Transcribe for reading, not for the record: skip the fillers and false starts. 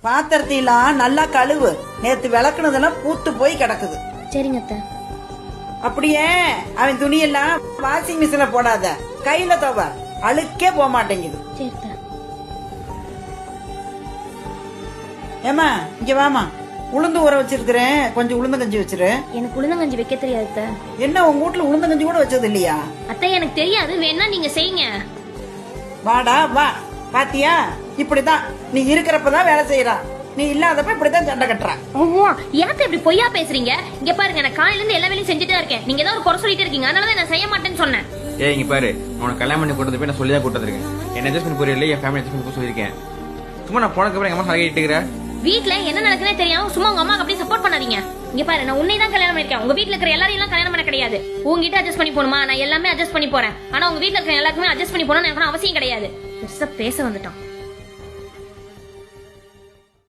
பாத்திரத்தையெல்லாம் நல்லா கழுவு. நேத்து விளக்குனதெல்லாம் பூத்து போய் கிடக்குது. சரிங்க அத்தை. அப்படியே அவன் துணியெல்லாம் வாஷிங் மிஷின்ல போடாத, கையில துவ. அழுக்கே போக மாட்டேங்குது. சரி அத்தை. ஏமா இங்க வாமா, உளுந்து ஊற வச்சிருக்கிறேன், கொஞ்சம் உளுந்து கஞ்சி வச்சிரு. எனக்கு உளுந்தங்கஞ்சி வைக்க தெரியாது அத்தை. என்ன உங்க வீட்டுல உளுந்து கஞ்சி கூட வச்சது இல்லையா? அத்தை எனக்கு தெரியாது, வேணா நீங்க செய்யுங்க. வாடா வா. பாத்தியா, இப்படிதான் நீ இருக்கிறப்பதான் வேலை செய்யறா, நீ இல்லாதப்ப இப்படிதான் சண்டை கட்டுறா. ஏன் இப்படி பொய்யா பேசுறீங்க? இங்க பாருங்க, நான் காலையில இருந்து எல்லா வேலையும் செஞ்சுட்டே இருக்கேன். நீங்க ஏதாவது ஒரு குறை சொல்லிட்டு இருக்கீங்க, அதனாலதான் நான் செய்ய மாட்டேன்னு சொன்னேன். ஏய் இங்க பாரு, உனக்கு கல்யாணம் பண்ணி கூட்டது போய் நான் சொல்லிதான் கூட்டதுருக்கேன். என்ன அட்ஜஸ்ட் பண்ணி போறீங்க, என் ஃபேமிலி அட்ஜஸ்ட் பண்ணி சொல்லியிருக்கேன். சும்மா நான் போனதுக்கு அப்புறம் எங்க அம்மா சலகிட்டு இருக்கிறேன். வீட்ல என்ன நடக்குனே தெரியாம சும்மா உங்க அம்மாக்கு அப்படியே சப்போர்ட் பண்ணாதீங்க. இங்க பாரு, நான் உன்னை தான் கல்யாணம் பண்ணிருக்கேன். உங்க வீட்ல இருக்கிற எல்லாரையும் எல்லாம் கல்யாணம் பண்ண கிடையாது. உங்ககிட்ட அட்ஜஸ்ட் பண்ணி போணுமா? நான் எல்லாமே அட்ஜஸ்ட் பண்ணி போறேன். ஆனா உங்க வீட்ல இருக்கிற எல்லாருக்குமே அட்ஜஸ்ட் பண்ணி போகணும்னு எனக்கு அவசியம் கிடையாது. பெருசா பேச வந்துட்டான்.